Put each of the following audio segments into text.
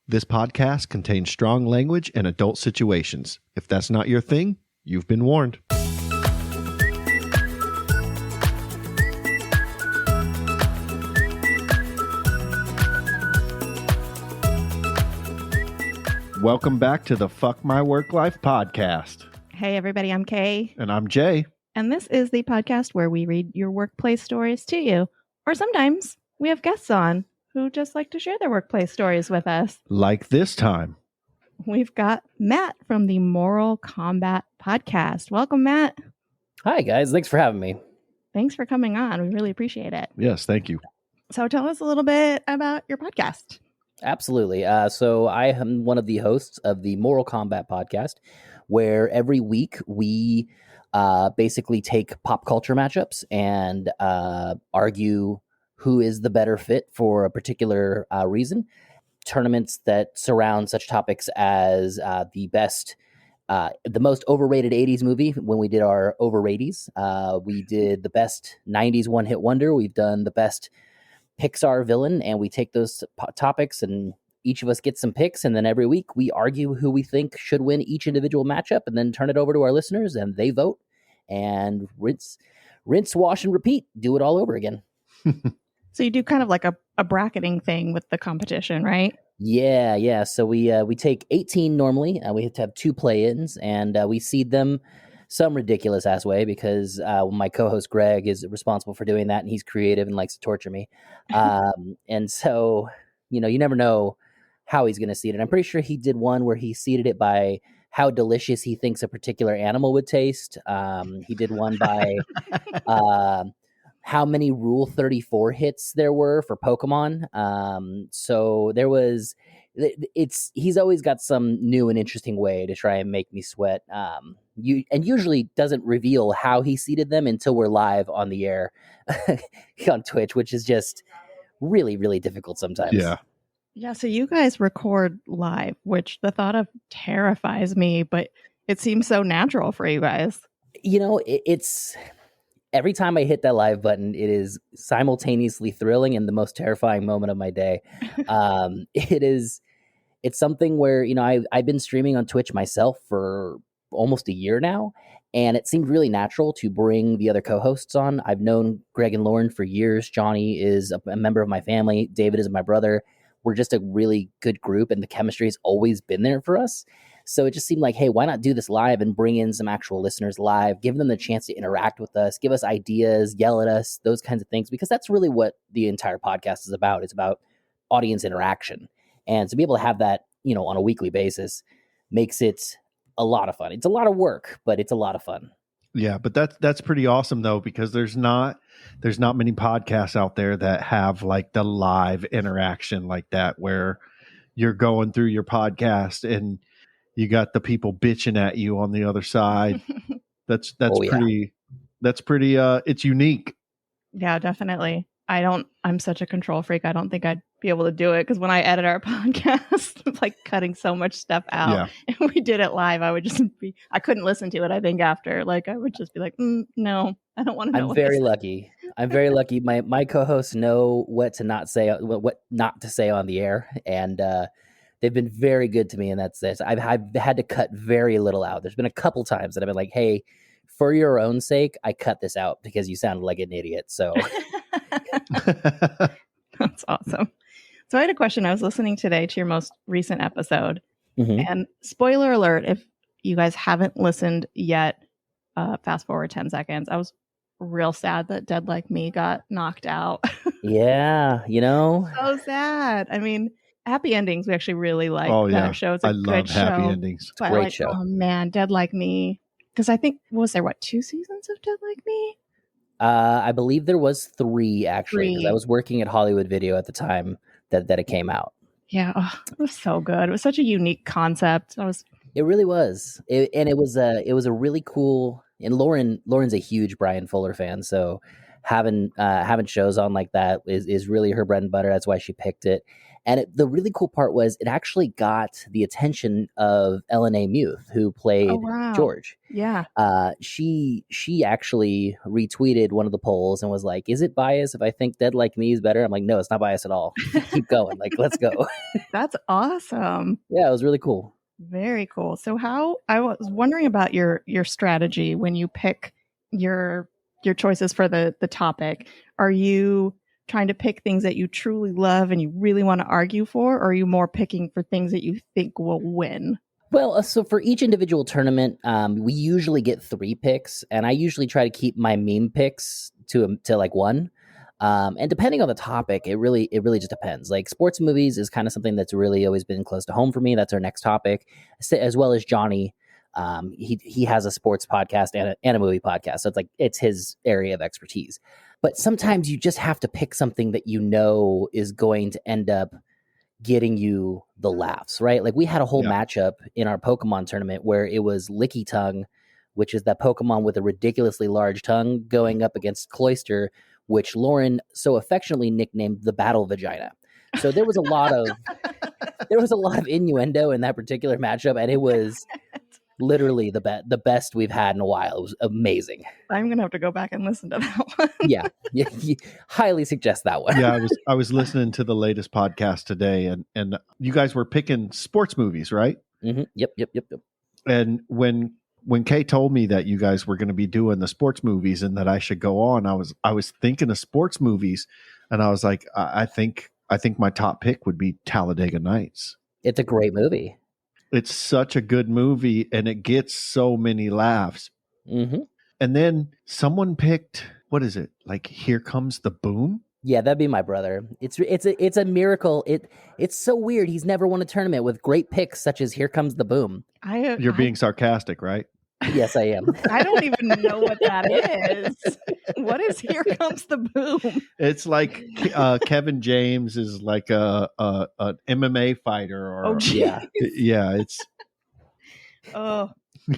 This podcast contains strong language and adult situations. If that's not your thing, you've been warned. Welcome back to the Fuck My Work Life podcast. Hey, everybody, I'm Kay. And I'm Jay. And this is the podcast where we read your workplace stories to you. Or sometimes we have guests on who just like to share their workplace stories with us. Like this time. We've got Matt from the Moral Combat podcast. Welcome, Matt. Hi, guys. Thanks for having me. Thanks for coming on. We really appreciate it. Yes, thank you. So tell us a little bit about your podcast. Absolutely. So I am one of the hosts of the Moral Combat podcast, where every week we basically take pop culture matchups and argue who is the better fit for a particular reason. Tournaments that surround such topics as the most overrated 80s movie. When we did our overratieds, we did the best 90s one-hit wonder. We've done the best Pixar villain, and we take those topics and each of us gets some picks, and then every week we argue who we think should win each individual matchup, and then turn it over to our listeners and they vote, and rinse, wash, and repeat. Do it all over again. So you do kind of like a bracketing thing with the competition, right? Yeah. So we take 18 normally, and we have to have 2 play-ins, and we seed them some ridiculous ass way because my co-host Greg is responsible for doing that, and he's creative and likes to torture me. And so, you never know how he's going to seed it. I'm pretty sure he did one where he seeded it by how delicious he thinks a particular animal would taste. He did one by how many Rule 34 hits there were for Pokemon. So there was, he's always got some new and interesting way to try and make me sweat. And usually doesn't reveal how he seeded them until we're live on the air on Twitch, which is just really, really difficult sometimes. Yeah, so you guys record live, which the thought of terrifies me, but it seems so natural for you guys. It's every time I hit that live button, it is simultaneously thrilling and the most terrifying moment of my day. It's something where, I've been streaming on Twitch myself for almost a year now, and it seemed really natural to bring the other co-hosts on. I've known Greg and Lauren for years. Johnny is a member of my family. David is my brother. We're just a really good group, and the chemistry has always been there for us. So it just seemed like, hey, why not do this live and bring in some actual listeners live, give them the chance to interact with us, give us ideas, yell at us, those kinds of things, because that's really what the entire podcast is about. It's about audience interaction. And to be able to have that, on a weekly basis makes it a lot of fun. It's a lot of work, but it's a lot of fun. Yeah, but that's pretty awesome though, because there's not many podcasts out there that have like the live interaction like that, where you're going through your podcast and you got the people bitching at you on the other side. That's pretty, it's unique. Yeah, definitely. I'm such a control freak. I don't think I'd be able to do it, because when I edit our podcast, it's like cutting so much stuff out. Yeah. And we did it live, I couldn't listen to it, I think, after. Like, I would just be like, no, I don't want to know. I'm very lucky. My co-hosts know what not to say on the air. And they've been very good to me. And that's this. I've had to cut very little out. There's been a couple times that I've been like, hey, for your own sake, I cut this out because you sounded like an idiot. So that's awesome. So I had a question. I was listening today to your most recent episode, and spoiler alert, if you guys haven't listened yet, fast forward 10 seconds. I was real sad that Dead Like Me got knocked out. Yeah, So sad. I mean, happy endings we actually really like. Oh yeah, show. It's I love happy show, endings. It's a great show. Oh man, Dead Like Me. Because I think, was there 2 seasons of Dead Like Me? I believe there was 3 actually, because I was working at Hollywood Video at the time that it came out. Yeah, it was so good. It was such a unique concept. It really was, it was a really cool. And Lauren's a huge Brian Fuller fan, so having shows on like that is really her bread and butter. That's why she picked it. And the really cool part was it actually got the attention of LNA Muth, who played George. Yeah. She actually retweeted one of the polls and was like, "Is it biased if I think Dead Like Me is better?" I'm like, "No, it's not biased at all. Keep going. Like, let's go." That's awesome. Yeah, it was really cool. Very cool. So I was wondering about your strategy when you pick your choices for the topic. Are you trying to pick things that you truly love and you really want to argue for, or are you more picking for things that you think will win? Well, so for each individual tournament, we usually get 3 picks, and I usually try to keep my meme picks to like 1. And depending on the topic, it really just depends. Like sports movies is kind of something that's really always been close to home for me. That's our next topic, as well as Johnny. He has a sports podcast and a movie podcast, so it's his area of expertise. But sometimes you just have to pick something that you know is going to end up getting you the laughs, right? Like we had a whole matchup in our Pokemon tournament where it was Licky Tongue, which is that Pokemon with a ridiculously large tongue, going up against Cloyster, which Lauren so affectionately nicknamed the Battle Vagina. So there was a lot of innuendo in that particular matchup, and it was literally the best we've had in a while. It was amazing. I'm gonna have to go back and listen to that one. yeah, highly suggest that one. Yeah, I was listening to the latest podcast today, and you guys were picking sports movies, right? Mm-hmm. Yep. And when Kay told me that you guys were going to be doing the sports movies and that I should go on, I was thinking of sports movies, and I was like, I think my top pick would be Talladega Nights. It's a great movie. It's such a good movie, and it gets so many laughs. Mm-hmm. And then someone picked, what is it? Like Here Comes the Boom? Yeah, that'd be my brother. It's a miracle. It's so weird. He's never won a tournament with great picks such as Here Comes the Boom. You're being sarcastic, right? Yes, I am. I don't even know what that is. What is Here Comes the Boom? It's like Kevin James is like an MMA fighter, or yeah, it's oh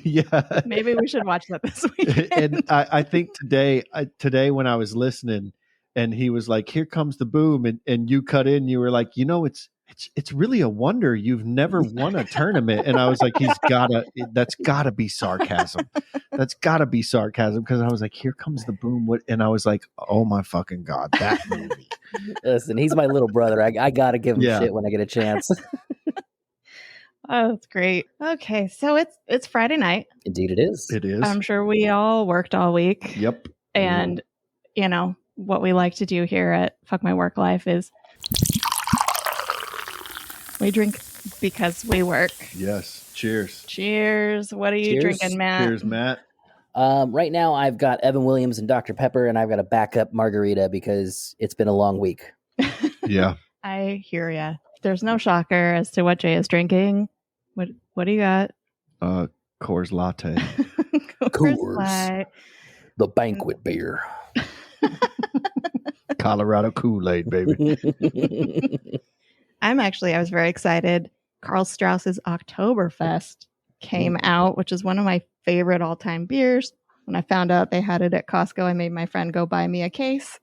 yeah. Maybe we should watch that this weekend. And I think today when I was listening, and he was like, "Here comes the boom," and you cut in, you were like, it's really a wonder you've never won a tournament. And I was like, that's gotta be sarcasm. That's gotta be sarcasm. Because I was like, "Here comes the boom." And I was like, oh my fucking God, that movie. Listen, he's my little brother. I gotta give him shit when I get a chance. Oh, that's great. Okay, so it's Friday night. Indeed it is. It is. I'm sure we all worked all week. Yep. And, what we like to do here at Fuck My Work Life is we drink because we work. Yes. Cheers. Cheers. What are you drinking, Matt? Cheers, Matt. Right now I've got Evan Williams and Dr. Pepper, and I've got a backup margarita because it's been a long week. Yeah. I hear ya. There's no shocker as to what Jay is drinking. What do you got? Coors Latte. Coors. Light. The banquet beer. Colorado Kool-Aid, baby. I was very excited. Karl Strauss's Oktoberfest came out, which is one of my favorite all-time beers. When I found out they had it at Costco, I made my friend go buy me a case.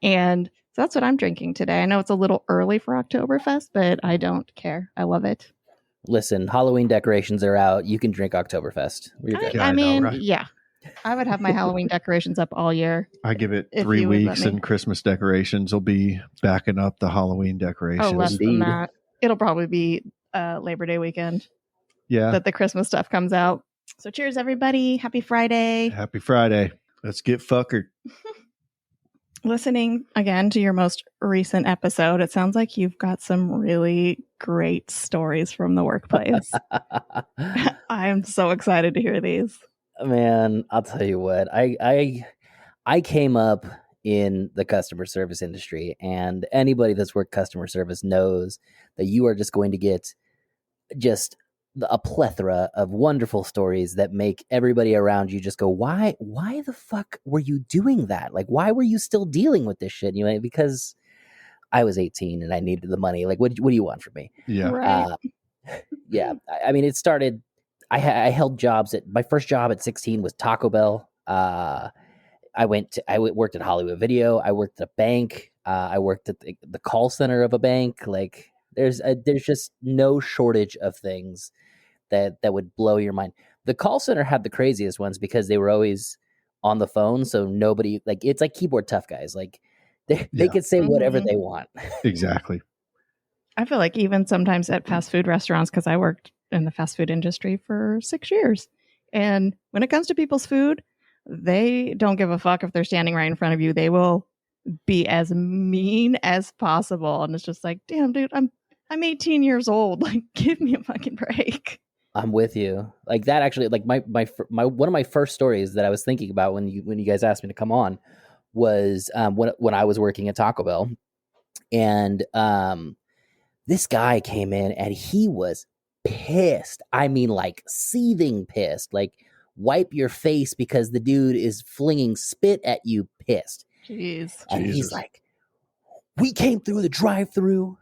And so that's what I'm drinking today. I know it's a little early for Oktoberfest, but I don't care. I love it. Listen, Halloween decorations are out. You can drink Oktoberfest. I mean, right? I would have my Halloween decorations up all year. I give it 3 weeks and Christmas decorations will be backing up the Halloween decorations. Oh, less than that. It'll probably be Labor Day weekend. Yeah. That the Christmas stuff comes out. So cheers, everybody. Happy Friday. Happy Friday. Let's get fuckered. Listening again to your most recent episode, it sounds like you've got some really great stories from the workplace. I'm so excited to hear these. Man, I'll tell you what. I came up in the customer service industry, and anybody that's worked customer service knows that you are just going to get just a plethora of wonderful stories that make everybody around you just go, why the fuck were you doing that? Like, why were you still dealing with this shit? because I was 18 and I needed the money. Like, what do you want from me? Yeah. Right. Yeah. I mean, it started, I held jobs my first job at 16 was Taco Bell. I worked at Hollywood Video. I worked at a bank. I worked at the call center of a bank. Like there's just no shortage of things that would blow your mind. The call center had the craziest ones because they were always on the phone, so nobody, like, it's like keyboard tough guys. Like they could say whatever they want. Exactly. I feel like even sometimes at fast food restaurants, because I worked in the fast food industry for 6 years, and when it comes to people's food, they don't give a fuck if they're standing right in front of you. They will be as mean as possible, and it's just like, damn, dude, I'm 18 years old. Like, give me a fucking break. I'm with you. Like that actually, like my one of my first stories that I was thinking about when you guys asked me to come on was when I was working at Taco Bell, and this guy came in and he was pissed. I mean, like seething pissed. Like wipe your face because the dude is flinging spit at you, pissed. Jeez. And he's like, we came through the drive-thru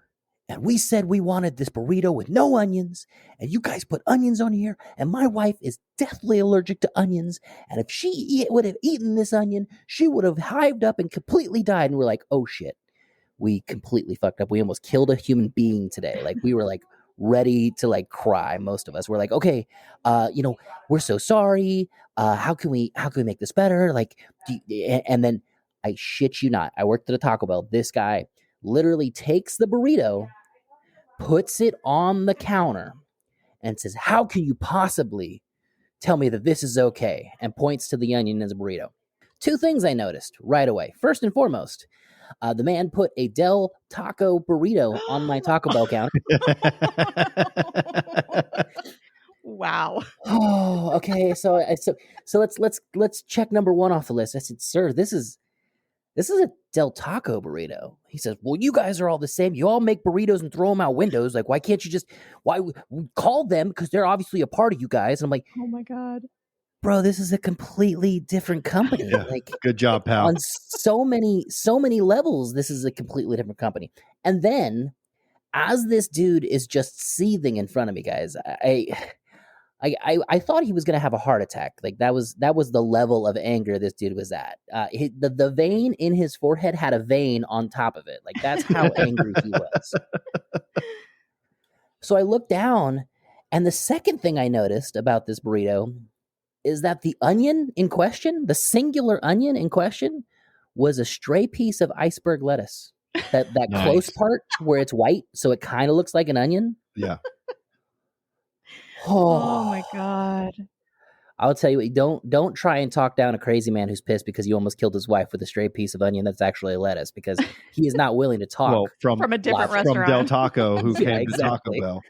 and we said we wanted this burrito with no onions, and you guys put onions on here, and my wife is deathly allergic to onions, and if she would have eaten this onion, she would have hived up and completely died. And we're like, oh shit, we completely fucked up. We almost killed a human being today. Like we were like ready to like cry. Most of us were like, okay, we're so sorry. How can we make this better? Like, and then I shit you not, I worked at a Taco Bell. This guy literally takes the burrito, puts it on the counter, and says, how can you possibly tell me that this is okay? And points to the onion as a burrito. Two things I noticed right away. First and foremost, the man put a Del Taco burrito on my Taco Bell counter. Wow. Oh, okay. So let's check number one off the list. I said, sir, this is a Del Taco burrito. He says, well, you guys are all the same. You all make burritos and throw them out windows. Like, why can't you just call them? Because they're obviously a part of you guys. And I'm like, oh my God, bro, this is a completely different company. Yeah. Like, good job, pal. On so many levels, this is a completely different company. And then as this dude is just seething in front of me, guys, I thought he was going to have a heart attack. Like that was the level of anger this dude was at. The vein in his forehead had a vein on top of it. Like that's how angry he was. So I looked down, and the second thing I noticed about this burrito is that the onion in question, the singular onion in question, was a stray piece of iceberg lettuce. That nice. Close part where it's white, so it kind of looks like an onion. Yeah. Oh my God. I'll tell you what, don't try and talk down a crazy man who's pissed because you almost killed his wife with a stray piece of onion that's actually a lettuce, because he is not willing to talk. Well, from a different restaurant. From Del Taco, who came to Taco Bell.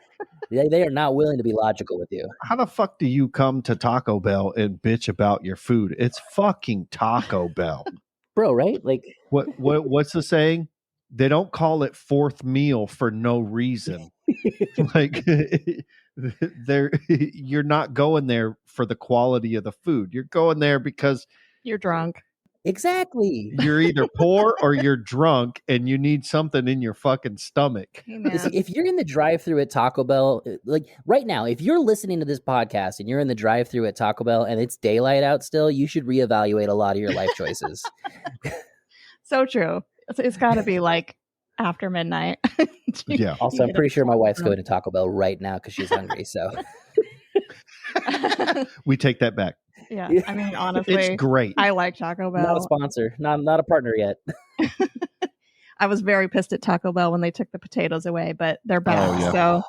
They are not willing to be logical with you. How the fuck do you come to Taco Bell and bitch about your food? It's fucking Taco Bell. Bro, right? Like what's the saying? They don't call it fourth meal for no reason. Like you're not going there for the quality of the food. You're going there because you're drunk. Exactly. You're either poor or you're drunk and you need something in your fucking stomach. Hey, see, if you're in the drive-thru at Taco Bell, like right now, if you're listening to this podcast and you're in the drive-thru at Taco Bell and it's daylight out still, you should reevaluate a lot of your life choices. So true. It's got to be like after midnight. Yeah. Also, I'm pretty sure my wife's going to Taco Bell right now because she's hungry. So we take that back. Yeah, I mean, honestly, it's great. I like Taco Bell. Not a sponsor, not a partner yet. I was very pissed at Taco Bell when they took the potatoes away, but they're back. Oh, yeah. So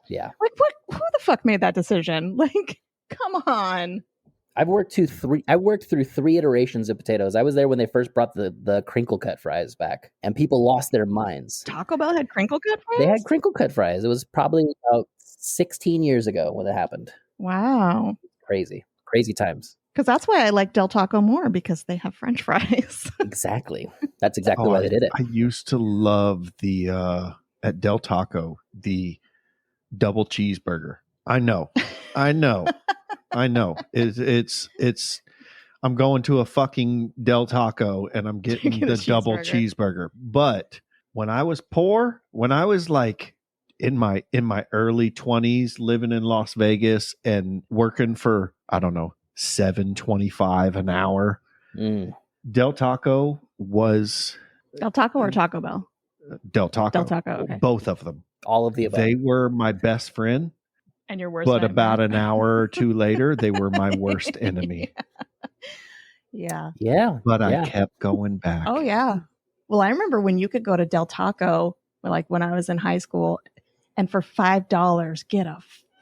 yeah, like, who the fuck made that decision? Like, come on. I've worked through 3 iterations of potatoes. I was there when they first brought the crinkle cut fries back, and people lost their minds. Taco Bell had crinkle cut fries? They had crinkle cut fries. It was probably about 16 years ago when it happened. Wow. Crazy times. Because that's why I like Del Taco more, because they have French fries. Exactly. That's exactly why they did it. I used to love the at Del Taco, the double cheeseburger. I know. It's I'm going to a fucking Del Taco and I'm getting the double cheeseburger. But when I was poor, when I was like in my early 20s, living in Las Vegas and working for, I don't know, $7.25 an hour, Del Taco was Del Taco or Taco Bell? Del Taco. Del Taco, okay. Both of them. All of the above. They were my best friend. And your worst But nightmare. about an hour or two later, they were my worst enemy. Yeah. But I kept going back. Oh, yeah. Well, I remember when you could go to Del Taco, like when I was in high school, and for $5 get a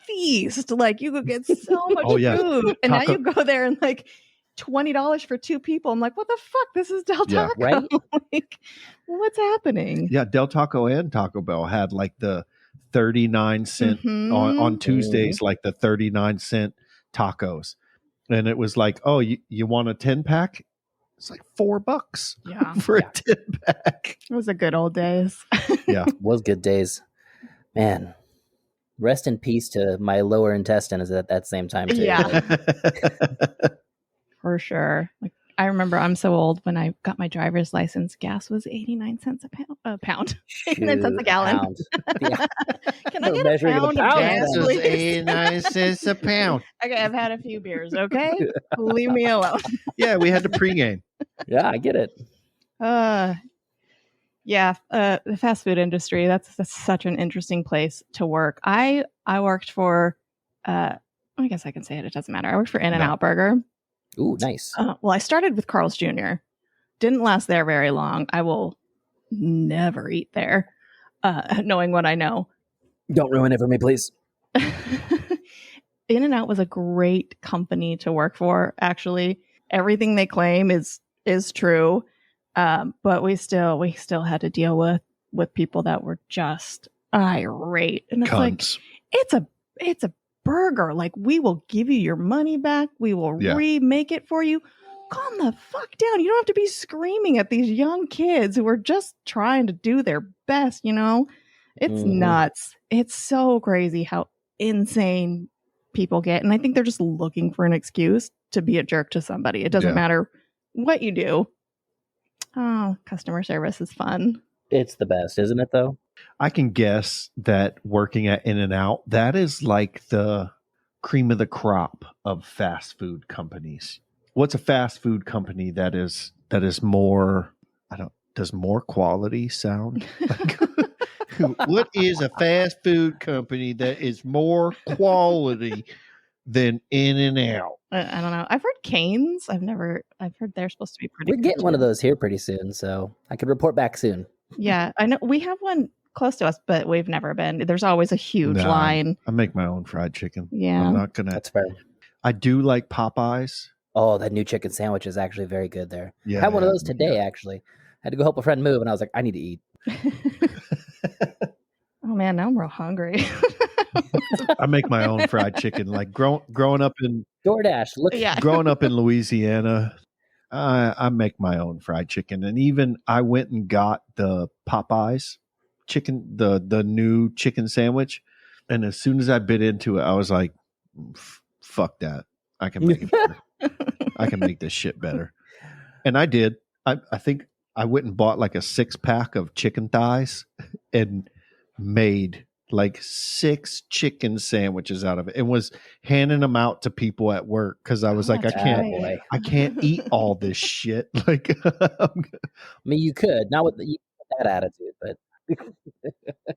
feast. Like you could get so much food. And now you go there and like $20 for 2 people. I'm like, what the fuck? This is Del Taco. Right? Like, what's happening? Yeah, Del Taco and Taco Bell had like the 39-cent on Tuesdays, like the 39-cent tacos. And it was like, oh, you want a 10-pack? It's like $4 for a 10-pack. It was the good old days. Yeah. Was good days. Man. Rest in peace to my lower intestine is at that same time too. Yeah. For sure. Like I remember I'm so old when I got my driver's license, gas was 89 cents a pound. 89 cents a gallon. Yeah. Can I get a pound of gas, Gas was please? 89 cents a pound. Okay, I've had a few beers, okay? Leave me alone. Yeah, we had to pregame. Yeah, I get it. The fast food industry, that's such an interesting place to work. I worked for I guess I can say it doesn't matter. I worked for In-N-Out Burger. Ooh, nice. Well, I started with Carl's Jr. Didn't last there very long. I will never eat there, knowing what I know. Don't ruin it for me, please. In-N-Out was a great company to work for, actually. Everything they claim is true. But we still had to deal with people that were just irate. And it's Cunts. like, it's a burger. Like, we will give you your money back. We will remake it for you. Calm the fuck down. You don't have to be screaming at these young kids who are just trying to do their best, you know? It's nuts. It's so crazy how insane people get. And I think they're just looking for an excuse to be a jerk to somebody. It doesn't matter what you do. Oh, customer service is fun. It's the best, isn't it, though? I can guess that working at In-N-Out, that is like the cream of the crop of fast food companies. What's a fast food company that is more, does more quality sound? Like, what is a fast food company that is more quality than In-N-Out? I don't know. I've heard Cane's. I've heard they're supposed to be pretty We're good getting one of too. those here pretty soon, so I could report back soon. Yeah, I know we have one close to us, but we've never been. There's always a huge line. I make my own fried chicken. Yeah. I'm not gonna. That's fair. I do like Popeyes. Oh, that new chicken sandwich is actually very good there. Yeah, I had one of those today, actually. Had to go help a friend move, and I was like, I need to eat. Oh man, now I'm real hungry. I make my own fried chicken. Like growing up in DoorDash. Look, growing up in Louisiana, I make my own fried chicken, and even I went and got the Popeyes chicken, the new chicken sandwich, and as soon as I bit into it, I was like, "Fuck that! I can make it better. I can make this shit better." And I did. I think I went and bought like a 6-pack of chicken thighs and made like 6 chicken sandwiches out of it and was handing them out to people at work because I was like, I can't eat all this shit. Like, I mean, you could not with that attitude, but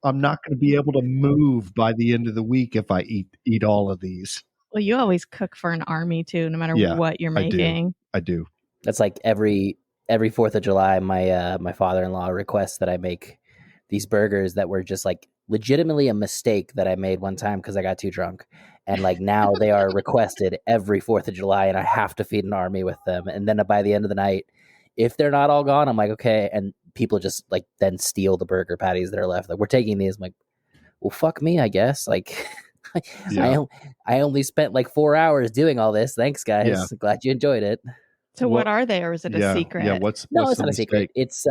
I'm not going to be able to move by the end of the week if I eat all of these. Well, you always cook for an army too, no matter what you're making. I do. That's like every 4th of July, my father-in-law requests that I make these burgers that were just like legitimately a mistake that I made one time because I got too drunk. And like now they are requested every 4th of July and I have to feed an army with them. And then by the end of the night, if they're not all gone, I'm like, okay. And people just like then steal the burger patties that are left. Like, we're taking these. I'm like, well, fuck me, I guess. Like, I only spent like 4 hours doing all this. Thanks, guys. Yeah. Glad you enjoyed it. So what are they, or is it a secret? Yeah, what's it's the not a secret. It's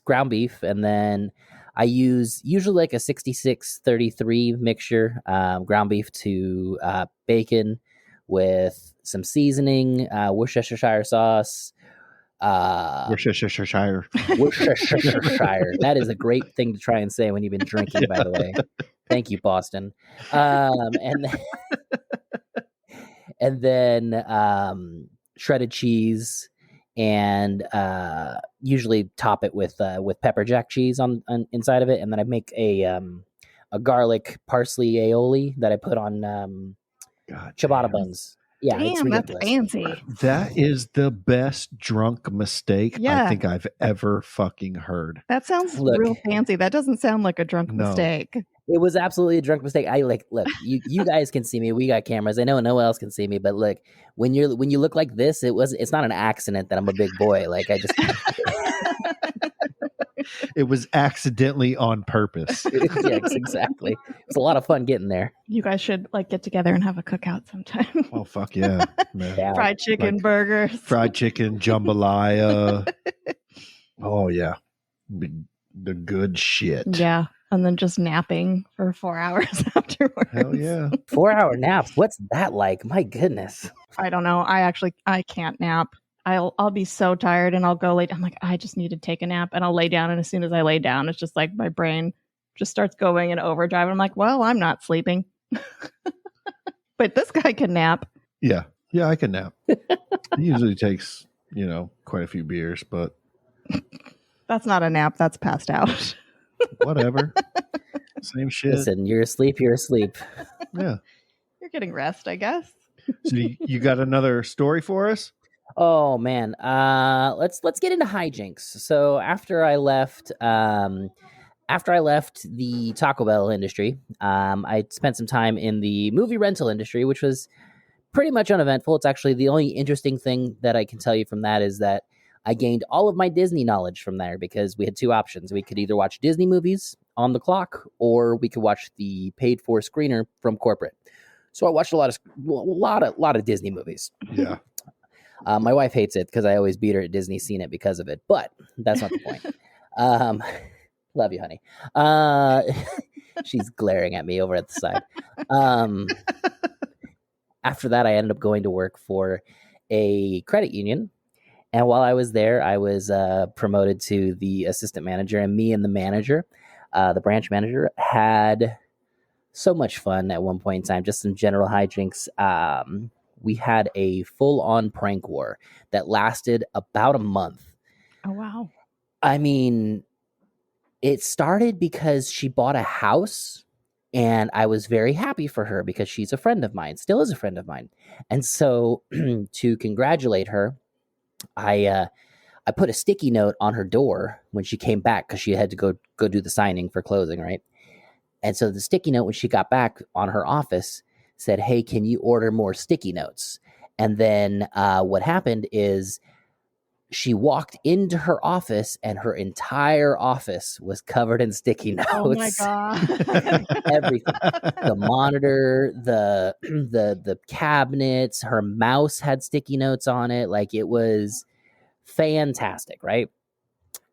ground beef, and then I use usually like a 66-33 mixture, ground beef to bacon with some seasoning, Worcestershire sauce. Worcestershire. Worcestershire. That is a great thing to try and say when you've been drinking, by the way. Thank you, Boston. And then shredded cheese and usually top it with pepper jack cheese on inside of it, and then I make a garlic parsley aioli that I put on ciabatta buns. Yeah, it's ridiculous. That's fancy. That is the best drunk mistake I think I've ever fucking heard. That sounds real fancy. That doesn't sound like a drunk mistake. It was absolutely a drunk mistake. Look, you guys can see me. We got cameras. I know no one else can see me, but look, when you look like this, it's not an accident that I'm a big boy. Like I just It was accidentally on purpose. Yes, exactly. It's a lot of fun getting there. You guys should get together and have a cookout sometime. Oh fuck yeah, man. Yeah. Fried chicken, burgers, fried chicken, jambalaya. Oh yeah, the good shit. Yeah, and then just napping for 4 hours afterwards. Hell yeah, 4-hour naps. What's that like? My goodness. I don't know. I can't nap. I'll be so tired and I'll go late. I'm like, I just need to take a nap, and I'll lay down. And as soon as I lay down, it's just like my brain just starts going in overdrive. And I'm like, well, I'm not sleeping. But this guy can nap. Yeah, I can nap. It usually takes quite a few beers, but that's not a nap. That's passed out. Whatever. Same shit. Listen, you're asleep. You're asleep. Yeah. You're getting rest, I guess. So you got another story for us? Oh man, let's get into hijinks. So after I left the Taco Bell industry, I spent some time in the movie rental industry, which was pretty much uneventful. It's actually the only interesting thing that I can tell you from that is that I gained all of my Disney knowledge from there, because we had two options. We could either watch Disney movies on the clock, or we could watch the paid for screener from corporate. So I watched a lot of Disney movies. Yeah. My wife hates it because I always beat her at Disney Scene It because of it, but that's not the point. Love you, honey. She's glaring at me over at the side. After that, I ended up going to work for a credit union. And while I was there, I was promoted to the assistant manager, and me and the manager, the branch manager, had so much fun at one point in time, just some general hijinks. We had a full-on prank war that lasted about a month. Oh, wow. I mean, it started because she bought a house, and I was very happy for her because she's a friend of mine, still is a friend of mine. And so to congratulate her, I put a sticky note on her door when she came back, because she had to go do the signing for closing, right? And so the sticky note, when she got back on her office, said, hey, can you order more sticky notes? And then what happened is she walked into her office, and her entire office was covered in sticky notes. Oh my God. Everything. The monitor, the cabinets, her mouse had sticky notes on it. Like, it was fantastic, right?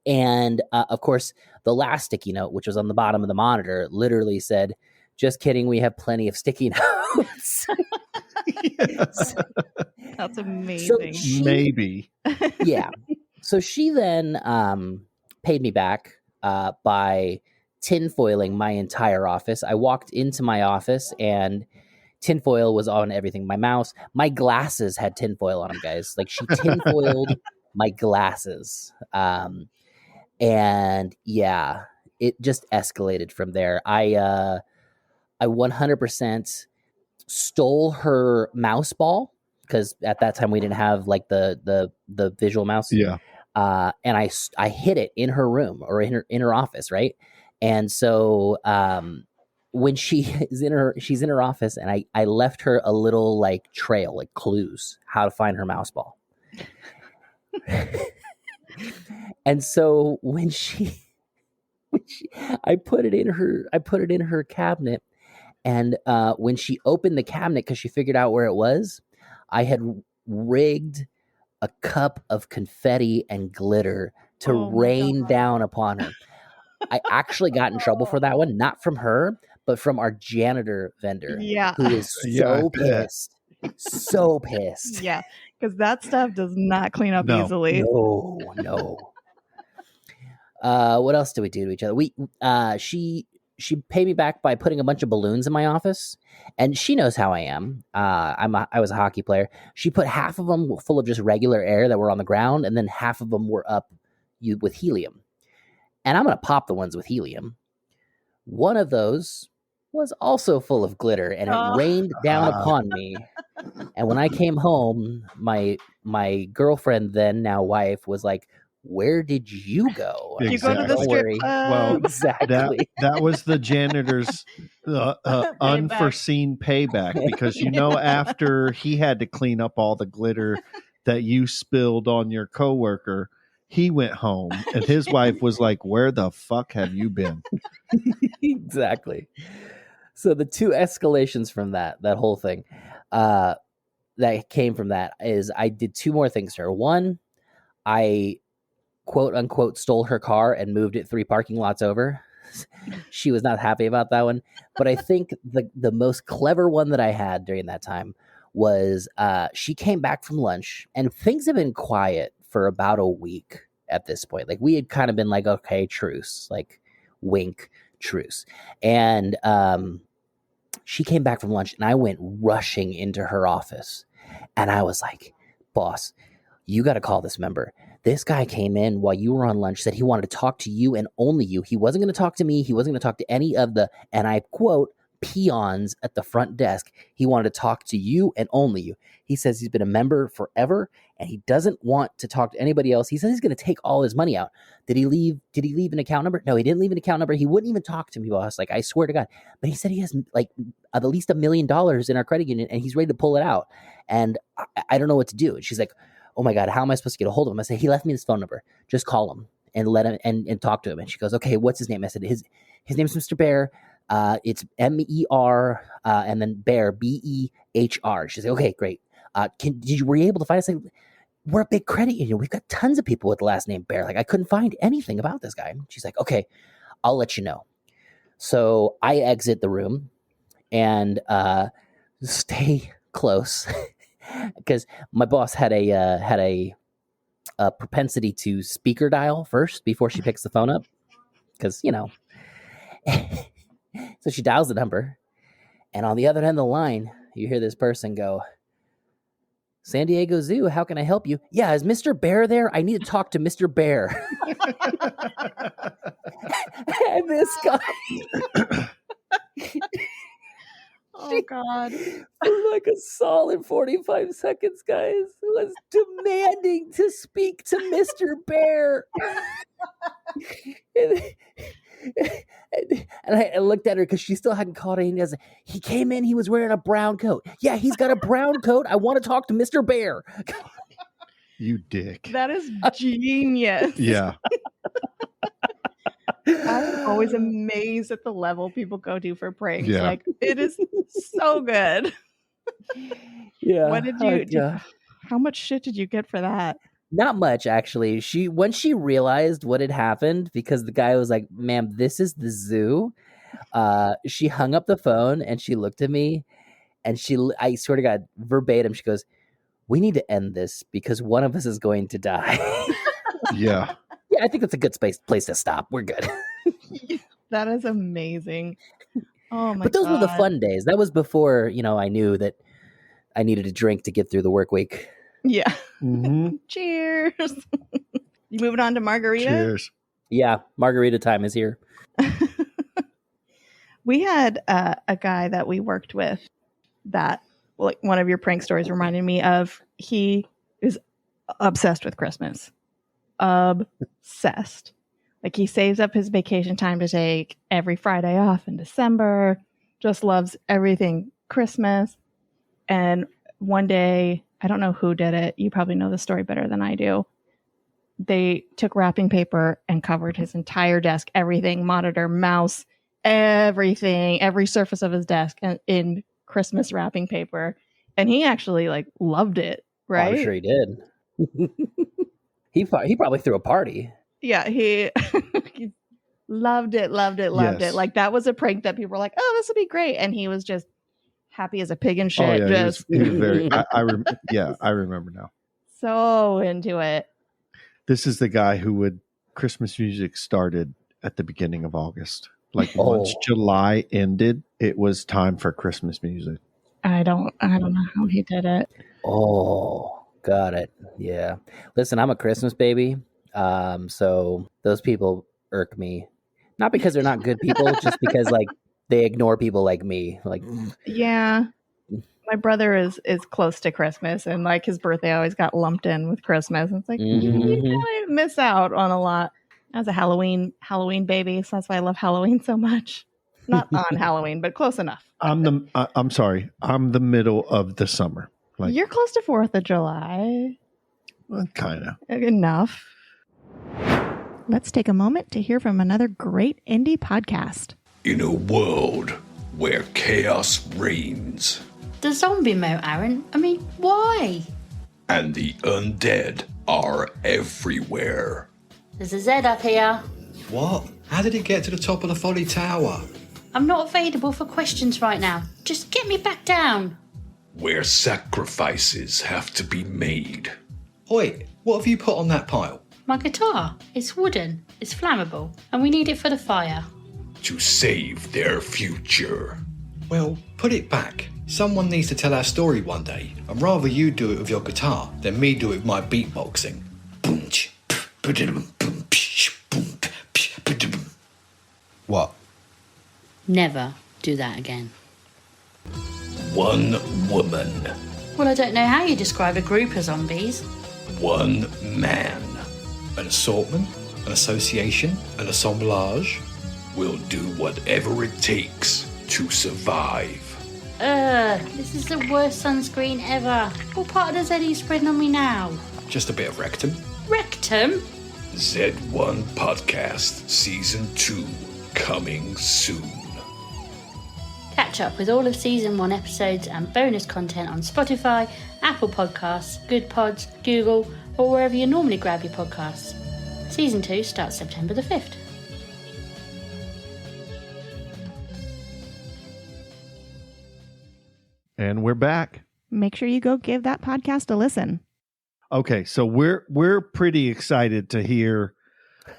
And of course, the last sticky note, which was on the bottom of the monitor, literally said, just kidding, we have plenty of sticky notes. Yes. That's amazing. So maybe. Yeah. So she then paid me back by tinfoiling my entire office. I walked into my office, and tinfoil was on everything. My mouse, my glasses had tinfoil on them, guys. Like, she tinfoiled my glasses. And yeah, it just escalated from there. I 100% stole her mouse ball, because at that time we didn't have like the visual mouse. Yeah. And I hid it in her room, or in her office, right? And so when she's in her office, and I left her a little like trail, like clues how to find her mouse ball. And so when I put it in her cabinet, and when she opened the cabinet, because she figured out where it was, I had rigged a cup of confetti and glitter to rain down upon her. I actually got in trouble for that one, not from her, but from our janitor vendor, who is so pissed. So pissed. Yeah, because that stuff does not clean up easily. No. What else did we do to each other? She she paid me back by putting a bunch of balloons in my office, and she knows how I am. I was a hockey player. She put half of them full of just regular air that were on the ground, and then half of them were up with helium. And I'm going to pop the ones with helium. One of those was also full of glitter, and it rained down upon me. And when I came home, my girlfriend, then now wife, was like, "Where did you go?" You go to the strip club. Well, exactly. That was the janitor's unforeseen payback, because after he had to clean up all the glitter that you spilled on your coworker, he went home and his wife was like, "Where the fuck have you been?" Exactly. So the two escalations from that whole thing, that came from that is I did two more things to her. One, I quote unquote stole her car and moved it 3 parking lots over. She was not happy about that one. But I think the most clever one that I had during that time was she came back from lunch, and things have been quiet for about a week at this point. Like, we had kind of been like, okay, truce, like wink, truce. And she came back from lunch, and I went rushing into her office, and I was like, "Boss, you got to call this member. This guy came in while you were on lunch, said he wanted to talk to you and only you. He wasn't going to talk to me. He wasn't going to talk to any of the," and I quote, "peons at the front desk. He wanted to talk to you and only you. He says he's been a member forever, and he doesn't want to talk to anybody else. He says he's going to take all his money out. Did he leave an account number? No, he didn't leave an account number. He wouldn't even talk to me, boss. Like, I swear to God. But he said he has like at least $1 million in our credit union, and he's ready to pull it out. And I don't know what to do." And she's like, "Oh my God, how am I supposed to get a hold of him?" I said, "He left me his phone number. Just call him and let him and talk to him." And she goes, "Okay, what's his name?" I said, his name's Mr. Bear. It's MER and then Bear, BEHR. She said, "Okay, great. Were you able to find us?" Like, "We're a big credit union. We've got tons of people with the last name Bear. Like, I couldn't find anything about this guy." She's like, "Okay, I'll let you know." So I exit the room and stay close because my boss had a propensity to speaker dial first before she picks the phone up, because so she dials the number, and on the other end of the line, you hear this person go, "San Diego Zoo, how can I help you?" "Yeah, is Mr. Bear there? I need to talk to Mr. Bear." And this guy, oh God, for like a solid 45 seconds, guys, was demanding to speak to Mr. Bear. And I looked at her because she still hadn't caught it. And he came in, he was wearing a brown coat. "Yeah, he's got a brown coat. I want to talk to Mr. Bear." You dick. that is genius. Yeah. I'm always amazed at the level people go to for pranks. Yeah. Like, it is so good. Yeah. What did you how much shit did you get for that? Not much, actually. When she realized what had happened, because the guy was like, "Ma'am, this is the zoo," she hung up the phone and she looked at me, and I swear to God, verbatim, she goes, "We need to end this because one of us is going to die." Yeah. Yeah, I think that's a good place to stop. We're good. That is amazing. Oh my God. But those were the fun days. That was before, I knew that I needed a drink to get through the work week. Yeah. Mm-hmm. Cheers. You moving on to margarita? Cheers. Yeah, margarita time is here. We had a guy that we worked with that, like, one of your prank stories reminded me of. He is obsessed with Christmas. Obsessed. Like, he saves up his vacation time to take every Friday off in December. Just loves everything Christmas. And one day, I don't know who did it. You probably know the story better than I do. They took wrapping paper and covered his entire desk, everything, monitor, mouse, everything, every surface of his desk in Christmas wrapping paper. And he actually loved it, right? I'm sure he did. He probably threw a party. Yeah, he loved it. Yes. Like, that was a prank that people were like, "Oh, this will be great." And he was just happy as a pig in shit. Oh, yeah, just he was very. I remember now. so into it. This is the guy who Christmas music started at the beginning of August. Like once July ended, it was time for Christmas music. I don't know how he did it. Oh, got it. Yeah. Listen, I'm a Christmas baby. So those people irk me. Not because they're not good people, just because like they ignore people like me. Like, yeah. My brother is close to Christmas, and like his birthday always got lumped in with Christmas. And it's like you really miss out on a lot. I was a Halloween baby, so that's why I love Halloween so much. Not on Halloween, but close enough. I'm sorry. I'm the middle of the summer. Like, you're close to 4th of July. Kind of. Enough. Let's take a moment to hear from another great indie podcast. In a world where chaos reigns. The zombie mode, Aaron. I mean, why? And the undead are everywhere. There's a Z up here. What? How did it get to the top of the Folly Tower? I'm not available for questions right now. Just get me back down. Where sacrifices have to be made. Oi, what have you put on that pile? My guitar. It's wooden. It's flammable. And we need it for the fire. To save their future. Well, put it back. Someone needs to tell our story one day, and rather you do it with your guitar than me do it with my beatboxing. What? Never do that again. One woman. Well, I don't know how you describe a group of zombies. One man. An assortment? An association? An assemblage? Will do whatever it takes to survive. This is the worst sunscreen ever. What part of the Z are you spreading on me now? Just a bit of rectum. Rectum? Z1 Podcast Season 2 coming soon. Catch up with all of Season 1 episodes and bonus content on Spotify, Apple Podcasts, Good Pods, Google, or wherever you normally grab your podcasts. Season 2 starts September the 5th. And we're back. Make sure you go give that podcast a listen. Okay, so we're pretty excited to hear.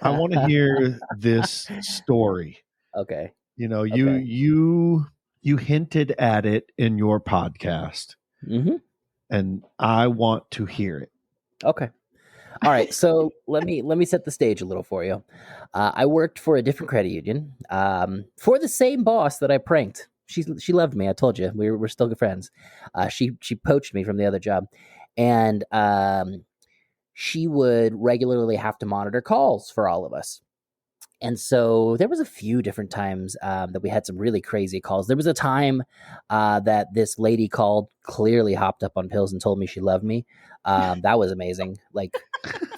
I want to hear this story. Okay. You know, you hinted at it in your podcast, and I want to hear it. Okay. All right. So let me set the stage a little for you. I worked for a different credit union for the same boss that I pranked. She loved me. I told you we're still good friends. She poached me from the other job, and she would regularly have to monitor calls for all of us. And so there was a few different times that we had some really crazy calls. There was a time that this lady called, clearly hopped up on pills and told me she loved me. That was amazing. Like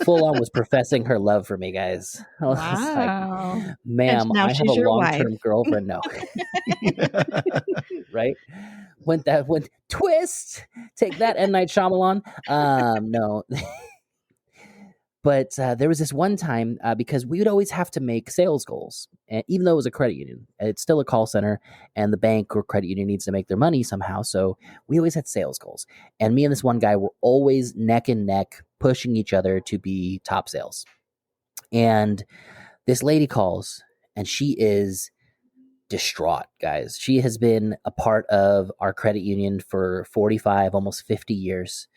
full on was professing her love for me, guys. I was like, ma'am, I have a long-term girlfriend. No. Right? Went twist. Take that, M. Night Shyamalan. No. But there was this one time because we would always have to make sales goals, and even though it was a credit union, it's still a call center, and the bank or credit union needs to make their money somehow. So we always had sales goals, and me and this one guy were always neck and neck, pushing each other to be top sales. And this lady calls, and she is distraught, guys. She has been a part of our credit union for 45, almost 50 years.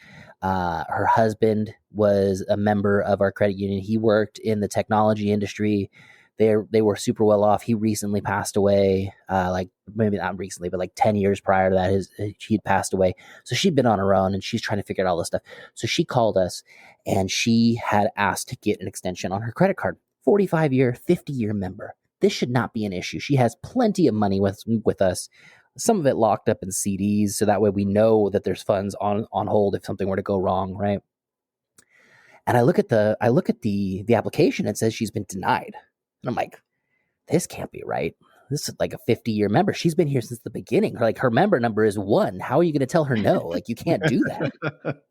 Her husband was a member of our credit union. He worked in the technology industry. They were super well off. He recently passed away, like maybe not recently, but like 10 years prior to that, he'd passed away. So she'd been on her own, and she's trying to figure out all this stuff. So she called us, and she had asked to get an extension on her credit card. 45-year, 50-year member. This should not be an issue. She has plenty of money with us. Some of it locked up in CDs, so that way we know that there's funds on hold if something were to go wrong, right? And I look at the application. It says she's been denied, and I'm like, this can't be right. This is like a 50-year member. She's been here since the beginning. Her member number is 1. How are you going to tell her no? Like, you can't do that.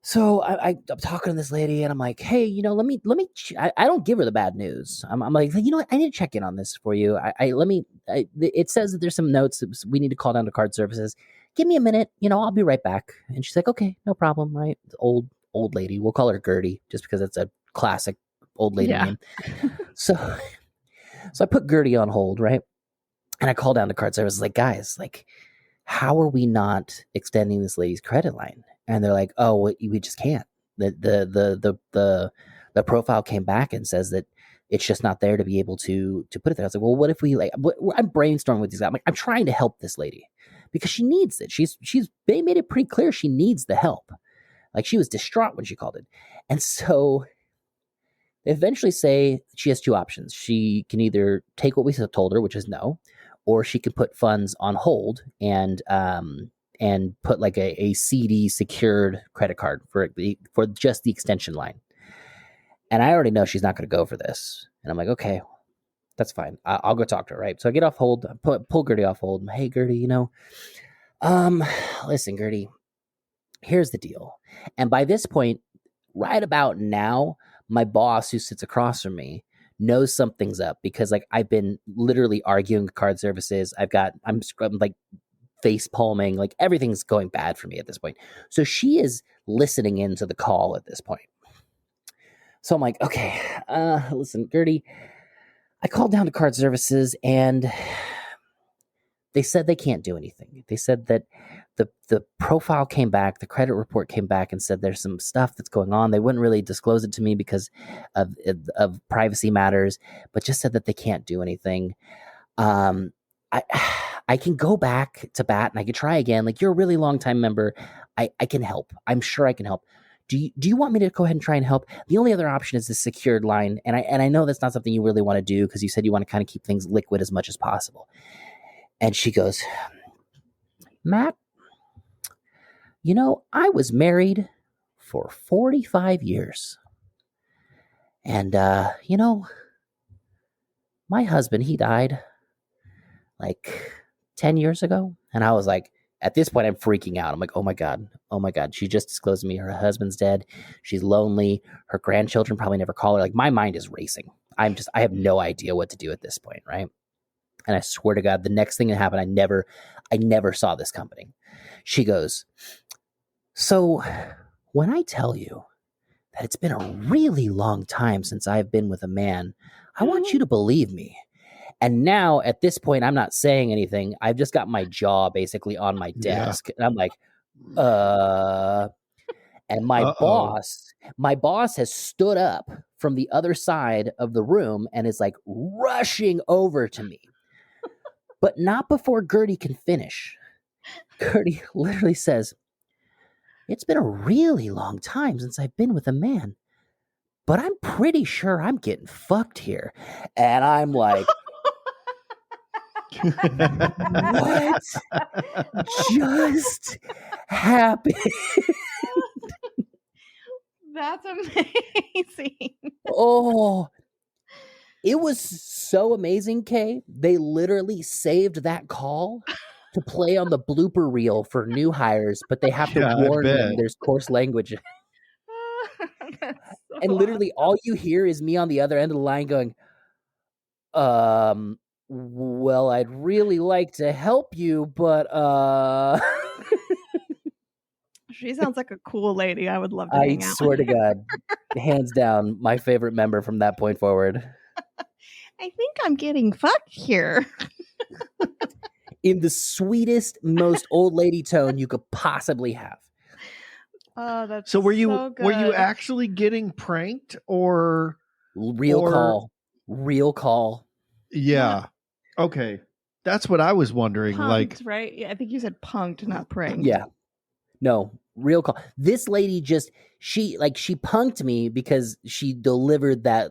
So I'm talking to this lady, and I'm like, hey, let me. I don't give her the bad news. I'm like, what? I need to check in on this for you. It says that there's some notes that we need to call down to card services. Give me a minute. I'll be right back. And she's like, okay, no problem. Right? Old lady. We'll call her Gertie just because it's a classic old lady name. So So I put Gertie on hold, right? And I called down to card service, like, guys, like, how are we not extending this lady's credit line? And they're like, oh, we just can't. The profile came back and says that it's just not there to be able to put it there. I was like, well, what if we I'm brainstorming with these guys. I'm trying to help this lady because she needs it. They made it pretty clear she needs the help. Like, she was distraught when she called it. And so they eventually say she has two options. She can either take what we told her, which is no, or she can put funds on hold and put like a CD secured credit card for just the extension line. And I already know she's not going to go for this. And I'm like, okay, that's fine. I'll go talk to her, right? So I get off hold, pull Gertie off hold. Hey, Gertie, listen, Gertie, here's the deal. And by this point, right about now, my boss who sits across from me knows something's up because like I've been literally arguing with card services. I'm like face palming, like everything's going bad for me at this point. So she is listening into the call at this point. So I'm like, okay, listen, Gertie, I called down to card services and they said they can't do anything. They said that the profile came back, the credit report came back and said there's some stuff that's going on. They wouldn't really disclose it to me because of privacy matters, but just said that they can't do anything. I can go back to bat and I can try again. Like, you're a really long time member. I can help. I'm sure I can help. Do you want me to go ahead and try and help? The only other option is the secured line. And I know that's not something you really want to do because you said you want to kind of keep things liquid as much as possible. And she goes, Matt, I was married for 45 years. And, my husband, he died like 10 years ago. And I was like, at this point, I'm freaking out. I'm like, oh my God. She just disclosed to me her husband's dead. She's lonely. Her grandchildren probably never call her. Like, my mind is racing. I have no idea what to do at this point, right? And I swear to God, the next thing that happened, I never saw this company. She goes, so when I tell you that it's been a really long time since I've been with a man, I want you to believe me. And now at this point, I'm not saying anything. I've just got my jaw basically on my desk. Yeah. And I'm like, and my boss has stood up from the other side of the room and is like rushing over to me. But not before Gertie can finish. Gertie literally says, it's been a really long time since I've been with a man, but I'm pretty sure I'm getting fucked here. And I'm like, what just happened? That's amazing. Oh, it was so amazing, Kay. They literally saved that call to play on the blooper reel for new hires, but they have to warn them there's coarse language. And literally all you hear is me on the other end of the line going, well, I'd really like to help you, but she sounds like a cool lady. I would love to hang out. I swear to God, hands down, my favorite member from that point forward. I think I'm getting fucked here. In the sweetest, most old lady tone you could possibly have. Oh, that's so were you good. Were you actually getting pranked or real call? Yeah. Okay. That's what I was wondering. Punked, like, right? Yeah, I think you said punked, not pranked. Yeah. No, real call. This lady she punked me because she delivered that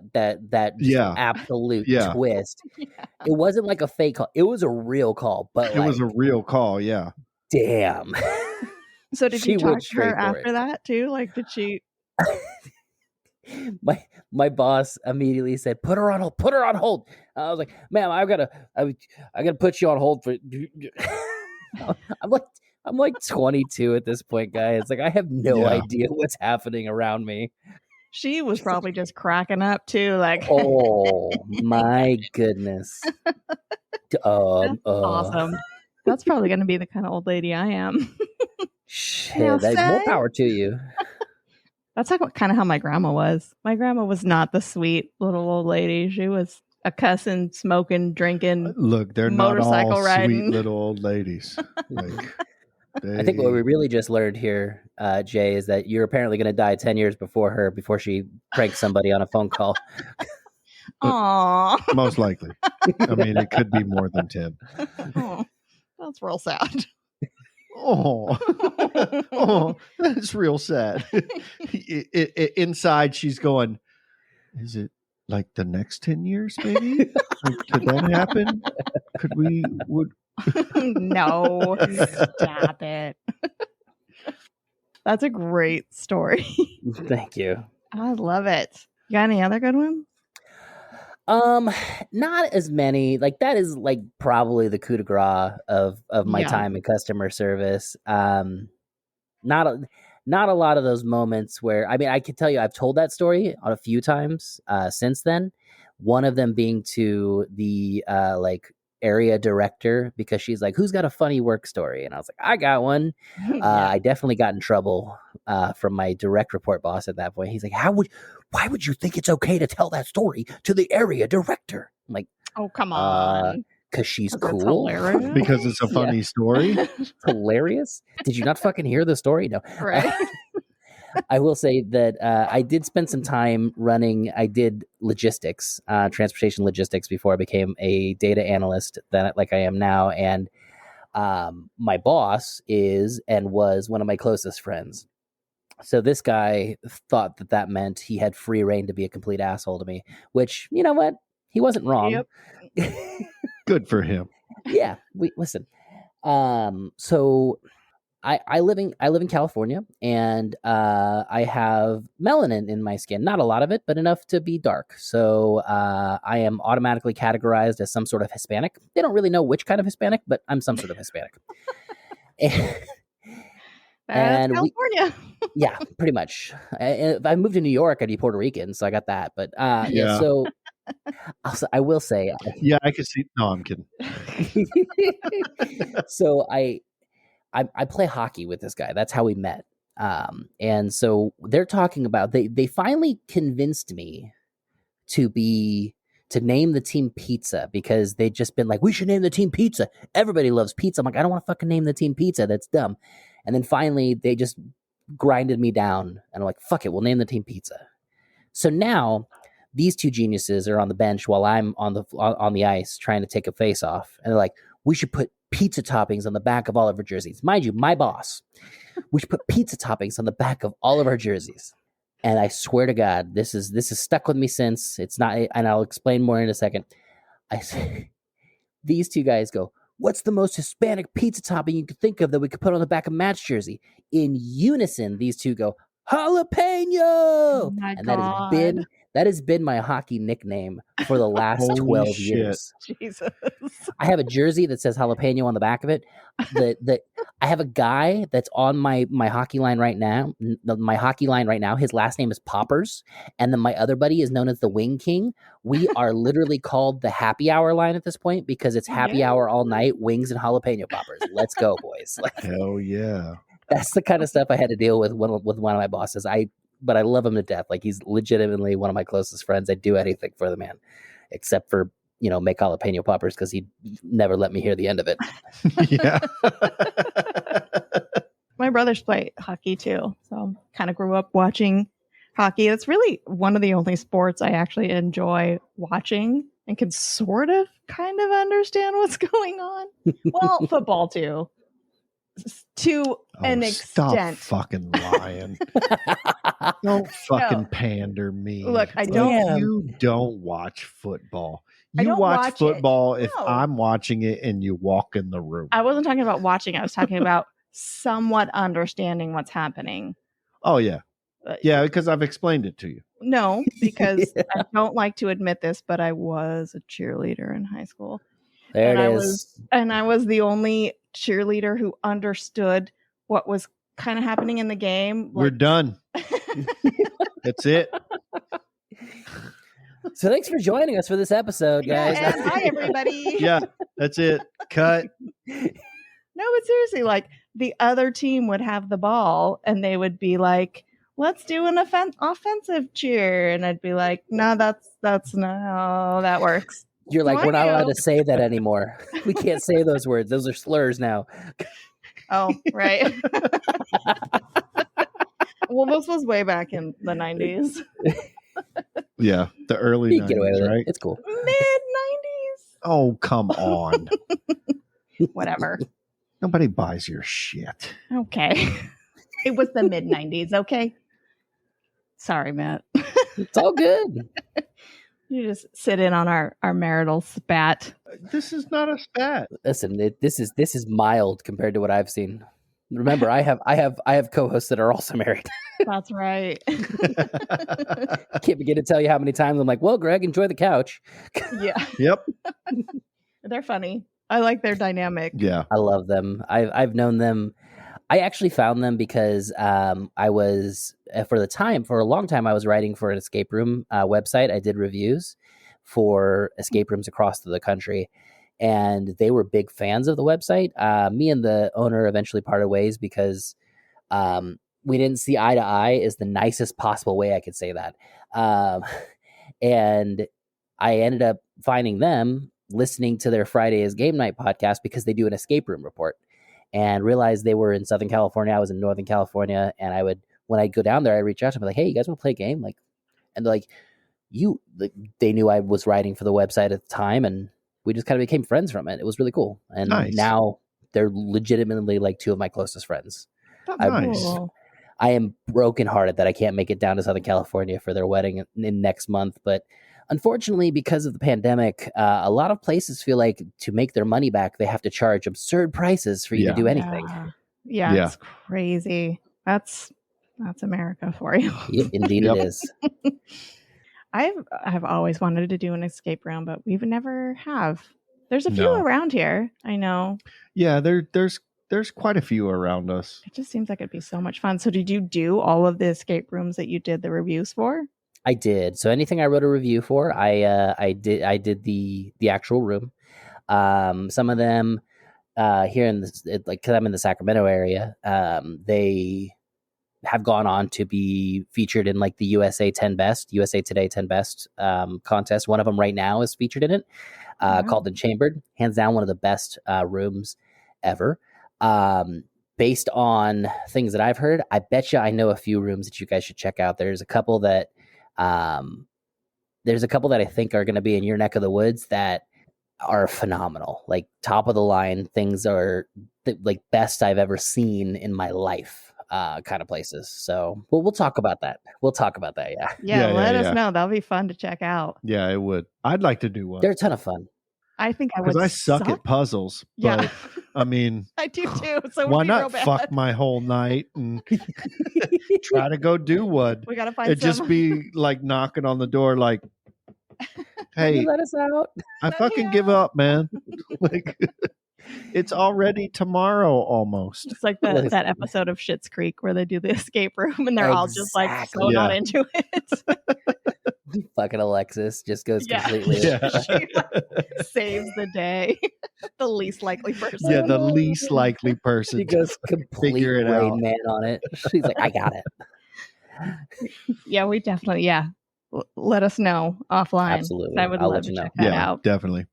absolute twist. Yeah. It wasn't like a fake call. It was a real call, but it was a real call. Yeah. Damn. So did you talk to her after that too? Like, did she? My boss immediately said, "Put her on hold. Put her on hold." I was like, "Ma'am, I gotta put you on hold for." I'm like 22 at this point, guys. Like, I have no idea what's happening around me. She was probably just cracking up too. Like, oh my goodness. Awesome. That's probably going to be the kind of old lady I am. Shit, more power to you. That's like kind of how my grandma was. My grandma was not the sweet little old lady. She was a cussing, smoking, drinking. Look, they're not motorcycle all riding. sweet little old ladies. Like, I think what we really just learned here, Jay, is that you're apparently going to die 10 years before her, before she pranks somebody on a phone call. Aww. most likely. I mean, it could be more than 10. Oh, that's real sad. Oh, that's real sad. Inside, she's going, is it like the next 10 years, maybe? Like, could that happen? Could we? No, stop it. That's a great story. Thank you. I love it. You got any other good ones? Not as many. Like, that is like probably the coup de grace of my time in customer service. Not a lot of those moments where, I mean, I can tell you I've told that story a few times since then. One of them being to the like area director, because she's like, who's got a funny work story? And I was like, I got one. I definitely got in trouble from my direct report boss at that point. He's like, why would you think it's okay to tell that story to the area director? I'm like, oh, come on. Because she's That's cool. hilarious. Because it's a funny story. It's hilarious. Did you not fucking hear the story? No. Right. I will say that I did spend some time I did logistics, transportation logistics, before I became a data analyst like I am now. And my boss is and was one of my closest friends. So this guy thought that meant he had free reign to be a complete asshole to me, which, you know what? He wasn't wrong. Yep. Good for him. Yeah. Listen. So I live in California, and I have melanin in my skin. Not a lot of it, but enough to be dark. So I am automatically categorized as some sort of Hispanic. They don't really know which kind of Hispanic, but I'm some sort of Hispanic. That's California. Yeah, pretty much. If I moved to New York, I'd be Puerto Rican, so I got that. But Yeah. So I will say, Yeah, I can see. No, I'm kidding. So I play hockey with this guy. That's how we met. And so they're talking about, they finally convinced me to name the team Pizza, because they'd just been like, we should name the team Pizza. Everybody loves pizza. I'm like, I don't want to fucking name the team Pizza. That's dumb. And then finally they just grinded me down, and I'm like, fuck it, we'll name the team Pizza. So now these two geniuses are on the bench while I'm on the ice trying to take a face off. And they're like, we should put pizza toppings on the back of all of our jerseys. Mind you, my boss, we should put pizza toppings on the back of all of our jerseys. And I swear to God, this is stuck with me since. It's not, and I'll explain more in a second. I say, these two guys go, what's the most Hispanic pizza topping you could think of that we could put on the back of Matt's jersey? In unison, these two go, jalapeno. Oh my and God. that has been my hockey nickname for the last Holy 12 shit. years. Jesus. I have a jersey that says jalapeno on the back of it. I have a guy that's on my hockey line right now. My hockey line right now, his last name is Poppers. And then my other buddy is known as the Wing King. We are literally called the happy hour line at this point, because it's happy hour all night, wings and jalapeno poppers. Let's go, boys. Like, Hell yeah. that's the kind of stuff I had to deal with one of my bosses. But I love him to death. Like, he's legitimately one of my closest friends. I'd do anything for the man, except for, make jalapeno poppers, because he'd never let me hear the end of it. Yeah. My brothers play hockey too, so kind of grew up watching hockey. It's really one of the only sports I actually enjoy watching and can sort of kind of understand what's going on. Well, football too. To an Stop extent. fucking lying. Don't fucking pander me. Look, I don't. You don't watch football. I You don't watch watch football it. if No. I'm watching it and you walk in the room. I wasn't talking about watching. I was talking about somewhat understanding what's happening. Oh, yeah. Yeah, because I've explained it to you. No, because I don't like to admit this, but I was a cheerleader in high school. There it is. I was the only cheerleader who understood what was kind of happening in the game. We're done. That's it. So thanks for joining us for this episode, guys. Yeah, and hi, everybody. Yeah, that's it. Cut. No, but seriously, like the other team would have the ball and they would be like, let's do an offensive cheer. And I'd be like, no, that's not how that works. You're like, So we're I not allowed knew. to say that anymore. We can't say those words. Those are slurs now. Oh, right. Well, this was way back in the 90s. Yeah, the early You can get away 90s, with right? it. It's cool. Mid-90s. Oh, come on. Whatever. Nobody buys your shit. Okay. It was the mid-90s, okay? Sorry, Matt. It's all good. You just sit in on our marital spat. This is not a spat. Listen, this is mild compared to what I've seen. Remember, I have co-hosts that are also married. That's right. Can't begin to tell you how many times I'm like, well, Greg, enjoy the couch. Yeah. Yep. They're funny. I like their dynamic. Yeah. I love them. I've known them. I actually found them because I was for a long time I was writing for an escape room website. I did reviews for escape rooms across the country, and they were big fans of the website. Me and the owner eventually parted ways because we didn't see eye to eye is the nicest possible way I could say that. And I ended up finding them listening to their Friday is Game Night podcast because they do an escape room report, and realized they were in Southern California. I was in Northern California, and when I'd go down there, I'd reach out to them like, hey, you guys want to play a game? And they're like, they knew I was writing for the website at the time, and we just kind of became friends from it. It was really cool. And Nice. Now they're legitimately like two of my closest friends. That's I'm- nice. Cool. I am brokenhearted that I can't make it down to Southern California for their wedding in next month. But unfortunately, because of the pandemic, a lot of places feel like to make their money back, they have to charge absurd prices for you Yeah. to do anything. Yeah, Yeah. it's crazy. That's America for you. Yep, indeed Yep. it is. I've always wanted to do an escape room, but we've never have. There's a few No. around here. I know. Yeah, there's quite a few around us. It just seems like it'd be so much fun. So did you do all of the escape rooms that you did the reviews for? I did. So anything I wrote a review for, I did the actual room. Some of them here in because I'm in the Sacramento area, they have gone on to be featured in like the USA Today 10 Best contest. One of them right now is featured in it, Wow. called Enchambered. Hands down, one of the best rooms ever. Based on things that I've heard, I bet you I know a few rooms that you guys should check out. There's a couple that I think are going to be in your neck of the woods that are phenomenal, like top of the line. Things are like best I've ever seen in my life, kind of places. So we'll talk about that. Yeah, Yeah, let yeah, us yeah. know. That'll be fun to check out. Yeah, it would. I'd like to do one they're a ton of fun. I think I would. because I suck at puzzles. Yeah, But I mean, I do too. So it would why be real not bad. fuck my whole night and try to go do one? We gotta find It'd just some. be like knocking on the door, like, Can "Hey, you let us out?" I Let me fucking give out." up, man. Like, it's already tomorrow almost." It's like that episode of Schitt's Creek where they do the escape room and they're all just like so Exactly. not Yeah. into it. Fucking Alexis just goes Yeah. completely. Yeah. She saves the day. The least likely person. Yeah, the least likely person. She goes complete figure it Rain out. Man on it. She's like, I got it. Yeah, we definitely. Yeah, let us know offline. Absolutely. I would I'll love let to you know. check that Yeah, out. definitely.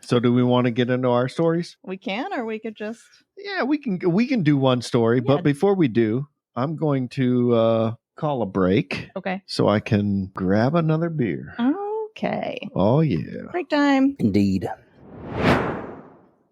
So, do we want to get into our stories? We can, or we could just. Yeah, we can do one story, Yeah. but before we do, I'm going to call a break Okay. so I can grab another beer. Okay. Oh yeah. Break time. Indeed.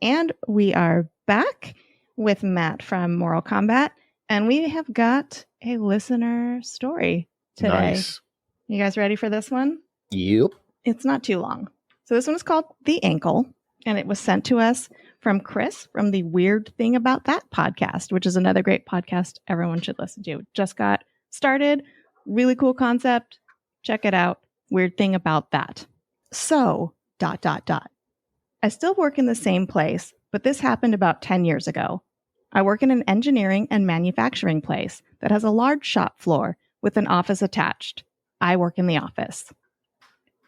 And we are back with Matt from Moral Combat, and we have got a listener story today. Nice. You guys ready for this one? Yep. It's not too long. So this one is called The Ankle, and it was sent to us from Chris from the Weird Thing About That podcast, which is another great podcast everyone should listen to. Just got started. Really cool concept. Check it out. Weird Thing About That. So, ... I still work in the same place, but this happened about 10 years ago. I work in an engineering and manufacturing place that has a large shop floor with an office attached. I work in the office.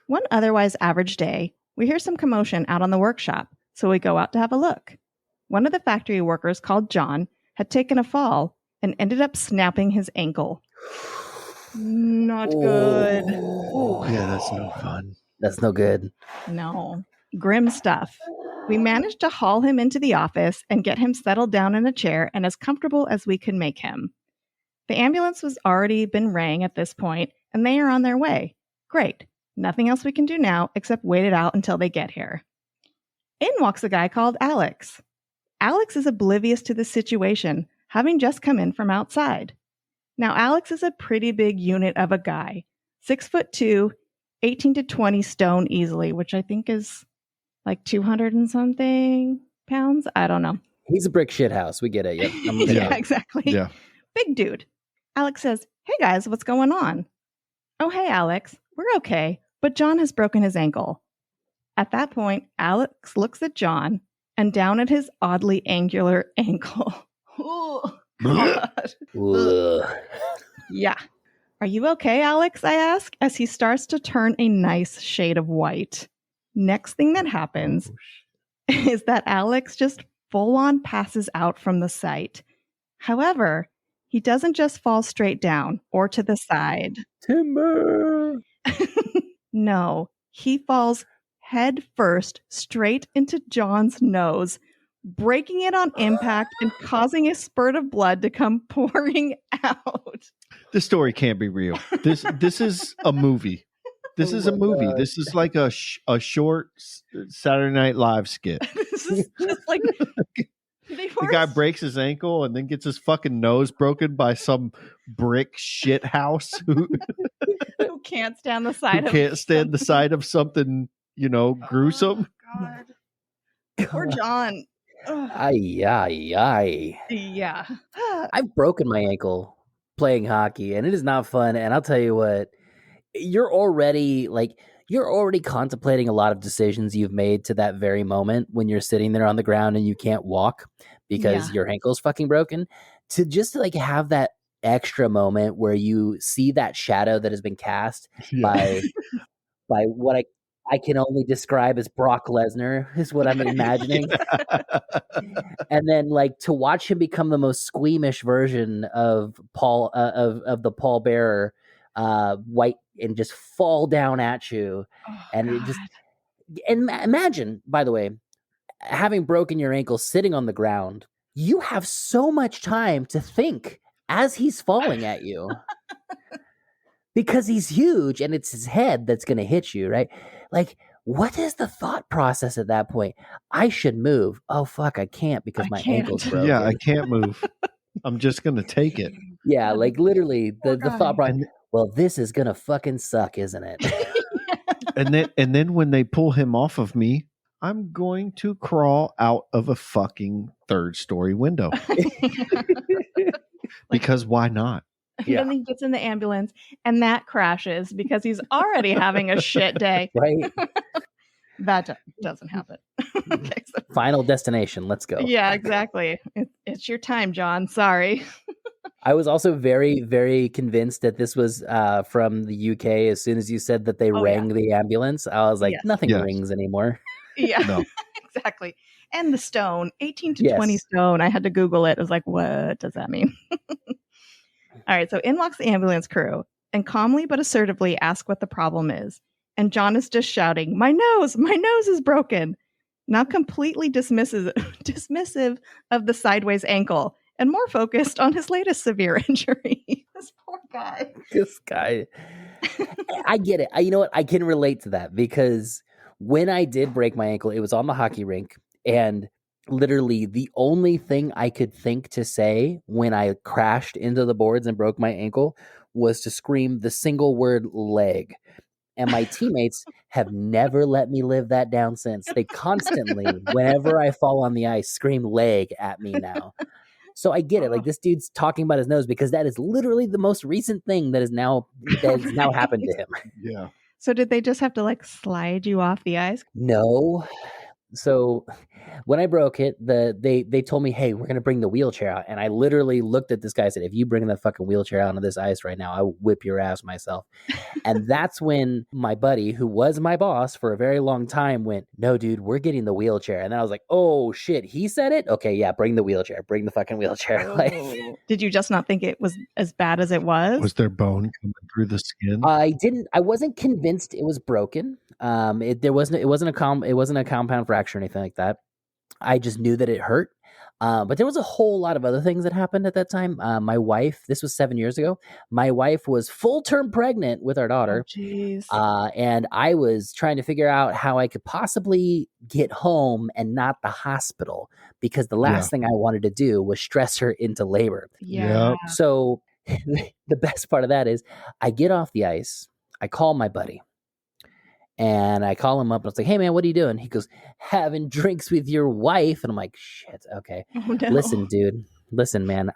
One otherwise average day, we hear some commotion out on the workshop, so we go out to have a look. One of the factory workers, called John, had taken a fall and ended up snapping his ankle. Not good. Oh. Yeah, that's no fun. That's no good. No. Grim stuff. We managed to haul him into the office and get him settled down in a chair and as comfortable as we could make him. The ambulance was already been rang at this point, and they are on their way. Great. Nothing else we can do now except wait it out until they get here. In walks a guy called Alex. Alex is oblivious to the situation, having just come in from outside. Now, Alex is a pretty big unit of a guy. 6'2", 18 to 20 stone easily, which I think is like 200 and something pounds. I don't know. He's a brick shit house. We get it. Yep. Yeah, exactly. Yeah. Big dude. Alex says, "Hey guys, what's going on?" "Oh, hey, Alex. We're okay, but John has broken his ankle." At that point, Alex looks at John and down at his oddly angular ankle. Oh, God. Ugh. Yeah. "Are you okay, Alex?" I ask, as he starts to turn a nice shade of white. Next thing that happens is that Alex just full on passes out from the sight. However, he doesn't just fall straight down or to the side. Timber. No, he falls head first straight into John's nose, breaking it on impact and causing a spurt of blood to come pouring out. This story can't be real. This is a movie. This is a movie. God. This is like a short Saturday Night Live skit. This is just like The guy breaks his ankle and then gets his fucking nose broken by some brick shit house who can't stand the sight of can't stand the sight of something, gruesome. Oh, God. Poor John. Ugh. Ay, ay, ay. Yeah. I've broken my ankle playing hockey, and it is not fun. And I'll tell you what, you're already contemplating a lot of decisions you've made to that very moment when you're sitting there on the ground and you can't walk because your ankle's fucking broken. To just like have that extra moment where you see that shadow that has been cast by what I can only describe as Brock Lesnar is what I'm imagining. And then like to watch him become the most squeamish version of Paul of the Paul Bearer white and just fall down at you. And it just, and imagine, by the way, having broken your ankle sitting on the ground, you have so much time to think as he's falling at you because he's huge and it's his head that's going to hit you, right? Like, what is the thought process at that point? I should move. Oh, fuck, I can't because my ankle's broken. Yeah, I can't move. I'm just going to take it. Yeah, like literally the thought process. Well, this is gonna fucking suck, isn't it? and then when they pull him off of me, I'm going to crawl out of a fucking third-story window. Because why not? And then he gets in the ambulance and that crashes because he's already having a shit day. Right. That doesn't happen. Okay, so. Final destination. Let's go. Yeah, exactly. It's your time, John. Sorry. I was also very, very convinced that this was from the UK. As soon as you said that they rang the ambulance, I was like, nothing rings anymore. Yeah, no. Exactly. And the stone, 18 to 20 stone. I had to Google it. I was like, what does that mean? All right. So in walks the ambulance crew and calmly but assertively ask what the problem is. And John is just shouting, my nose is broken. Now completely dismissive of the sideways ankle. And more focused on his latest severe injury. This poor guy. This guy. I get it. You know what? I can relate to that because when I did break my ankle, it was on the hockey rink. And literally the only thing I could think to say when I crashed into the boards and broke my ankle was to scream the single word leg. And my teammates have never let me live that down since. They constantly, whenever I fall on the ice, scream leg at me now. So I get it. Like this dude's talking about his nose because that is literally the most recent thing that has now happened to him. Yeah. So did they just have to like slide you off the ice? No, So when I broke it, they told me, hey, we're going to bring the wheelchair out. And I literally looked at this guy and said, if you bring the fucking wheelchair out onto this ice right now, I will whip your ass myself. And that's when my buddy, who was my boss for a very long time, went, no, dude, we're getting the wheelchair. And then I was like, oh, shit, he said it? Okay, yeah, bring the wheelchair. Bring the fucking wheelchair. Like, did you just not think it was as bad as it was? Was there bone coming through the skin? I wasn't convinced it was broken. It wasn't a compound fracture or anything like that. I just knew that it hurt. But there was a whole lot of other things that happened at that time. My wife, this was 7 years ago, my wife was full-term pregnant with our daughter. And I was trying to figure out how I could possibly get home and not the hospital, because the last thing I wanted to do was stress her into labor. Yeah. So the best part of that is I get off the ice, I call my buddy. And I call him up and I was like, hey, man, what are you doing? He goes, having drinks with your wife. And I'm like, shit, okay. Oh, no. Listen, dude. Listen, man.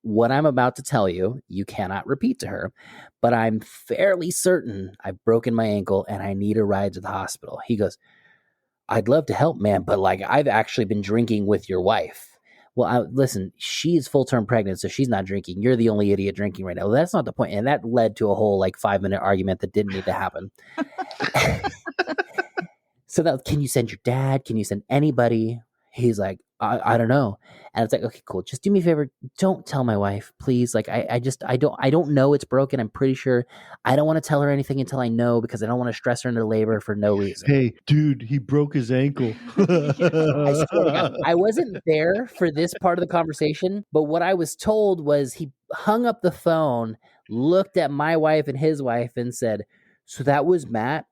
What I'm about to tell you, you cannot repeat to her. But I'm fairly certain I've broken my ankle and I need a ride to the hospital. He goes, I'd love to help, man. But like, I've actually been drinking with your wife. Well, listen, she's full-term pregnant, so she's not drinking. You're the only idiot drinking right now. Well, that's not the point. And that led to a whole 5-minute argument that didn't need to happen. So that, can you send your dad? Can you send anybody? He's like, I don't know. And it's like, okay, cool. Just do me a favor. Don't tell my wife, please. Like, I don't know it's broken. I'm pretty sure. I don't want to tell her anything until I know, because I don't want to stress her into labor for no reason. Hey, dude, he broke his ankle. I wasn't there for this part of the conversation, but what I was told was he hung up the phone, looked at my wife and his wife and said, so that was Matt?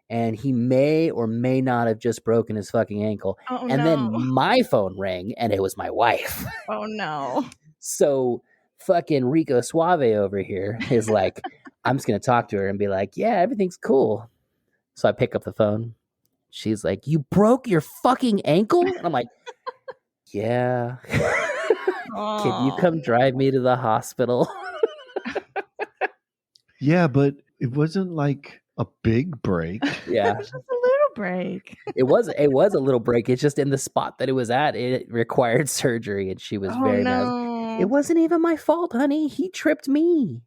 And he may or may not have just broken his fucking ankle. Oh, and no. then my phone rang and it was my wife. Oh, no. So fucking Rico Suave over here is like, I'm just going to talk to her and be like, yeah, everything's cool. So I pick up the phone. She's like, you broke your fucking ankle? And I'm like, yeah. Can you come drive me to the hospital? Yeah, but it wasn't like a big break. Yeah. It was just a little break. It was a little break. It's just in the spot that it was at, it required surgery, and she was very mad. It wasn't even my fault, honey. He tripped me.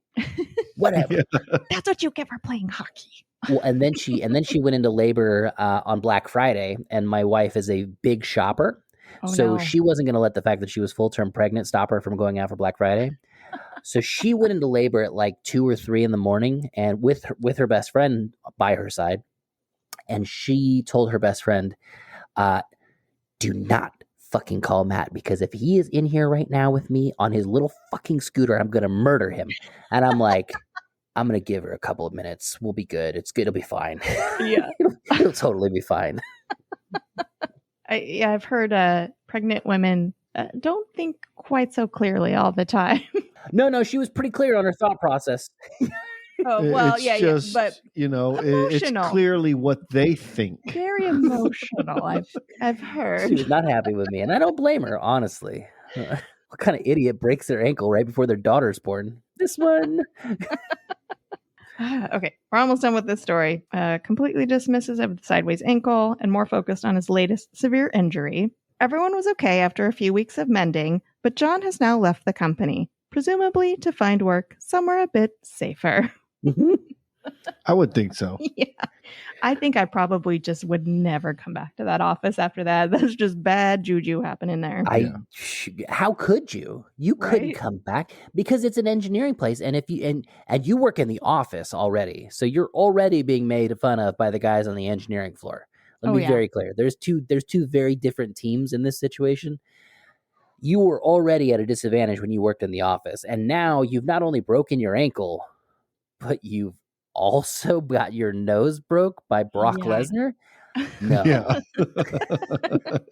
Whatever. Yeah. That's what you get for playing hockey. Well, and then she went into labor on Black Friday, and my wife is a big shopper. So she wasn't going to let the fact that she was full-term pregnant stop her from going out for Black Friday. So she went into labor at 2 or 3 in the morning, and with her best friend by her side. And she told her best friend, do not fucking call Matt, because if he is in here right now with me on his little fucking scooter, I'm going to murder him. And I'm like, I'm going to give her a couple of minutes. We'll be good. It's good. It'll be fine. Yeah. It'll totally be fine. I've heard pregnant women don't think quite so clearly all the time. No, she was pretty clear on her thought process. Oh, well, it's yeah, just, but it's clearly what they think. Very emotional. I've heard. She was not happy with me, and I don't blame her, honestly. What kind of idiot breaks their ankle right before their daughter's born? This one. Okay, we're almost done with this story. Completely dismissive of the sideways ankle and more focused on his latest severe injury. Everyone was okay after a few weeks of mending, but John has now left the company, presumably to find work somewhere a bit safer. I would think so. Yeah. I think I probably just would never come back to that office after that. That's just bad juju happening there. How could you? You couldn't come back, because it's an engineering place, and if you and you work in the office already, so you're already being made fun of by the guys on the engineering floor. Let me be very clear. There's two very different teams in this situation. You were already at a disadvantage when you worked in the office, and now you've not only broken your ankle, but you've also got your nose broke by Brock Lesnar. No. Yeah.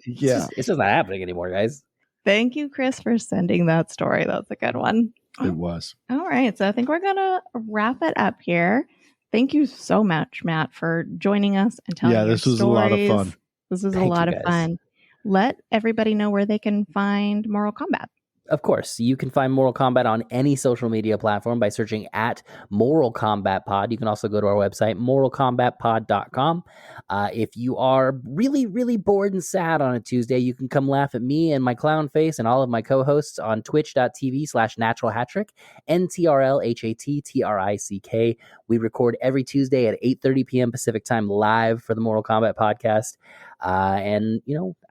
Yeah. It's just not happening anymore, guys. Thank you, Chris, for sending that story. That's a good one. It was. All right. So I think we're going to wrap it up here. Thank you so much, Matt, for joining us and telling us. Yeah, this was a lot of fun. This was a lot of fun. Let everybody know where they can find Moral Combat. Of course, you can find Mortal Kombat on any social media platform by searching at Moral Combat Pod. You can also go to our website, moralcombatpod.com. If you are really, really bored and sad on a Tuesday, you can come laugh at me and my clown face and all of my co-hosts on twitch.tv/naturalhattrick, NTRLHATTRICK. We record every Tuesday at 8:30 p.m. Pacific time live for the Mortal Kombat podcast. And,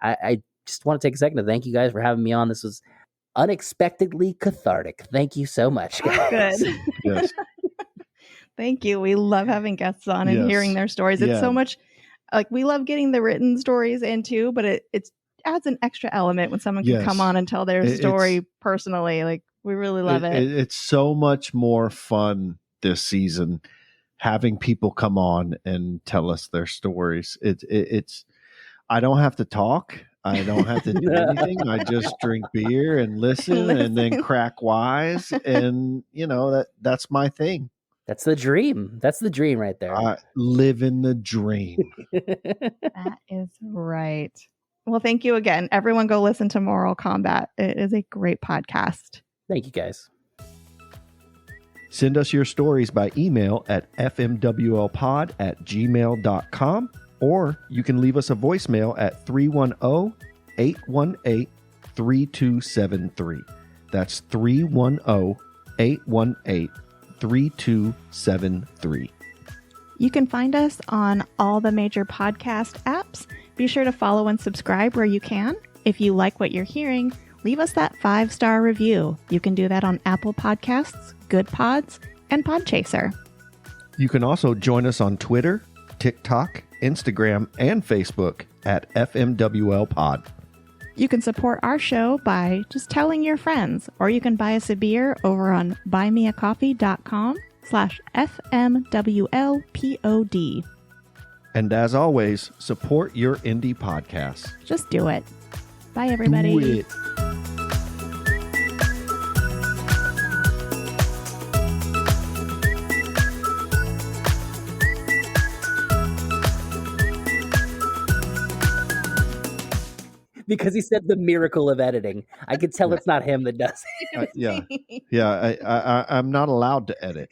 I just want to take a second to thank you guys for having me on. This was unexpectedly cathartic. Thank you so much, guys. Good. Yes. Thank you. We love having guests on and hearing their stories. It's so much like we love getting the written stories in too, but it adds an extra element when someone can come on and tell their story personally. Like we really love it. It's so much more fun this season having people come on and tell us their stories. It's I don't have to talk. I don't have to do anything. I just drink beer and listen and then crack wise. And, that's my thing. That's the dream. That's the dream right there. I live in the dream. That is right. Well, thank you again. Everyone go listen to Mortal Kombat. It is a great podcast. Thank you, guys. Send us your stories by email at fmwlpod@gmail.com. Or you can leave us a voicemail at 310-818-3273. That's 310-818-3273. You can find us on all the major podcast apps. Be sure to follow and subscribe where you can. If you like what you're hearing, leave us that 5-star review. You can do that on Apple Podcasts, Good Pods, and Podchaser. You can also join us on Twitter, TikTok, Instagram, and Facebook at FMWL Pod. You can support our show by just telling your friends, or you can buy us a beer over on buymeacoffee.com/FMWLPOD. And as always, support your indie podcast. Just do it. Bye, everybody. Do it. Because he said the miracle of editing. I could tell it's not him that does it. I'm not allowed to edit.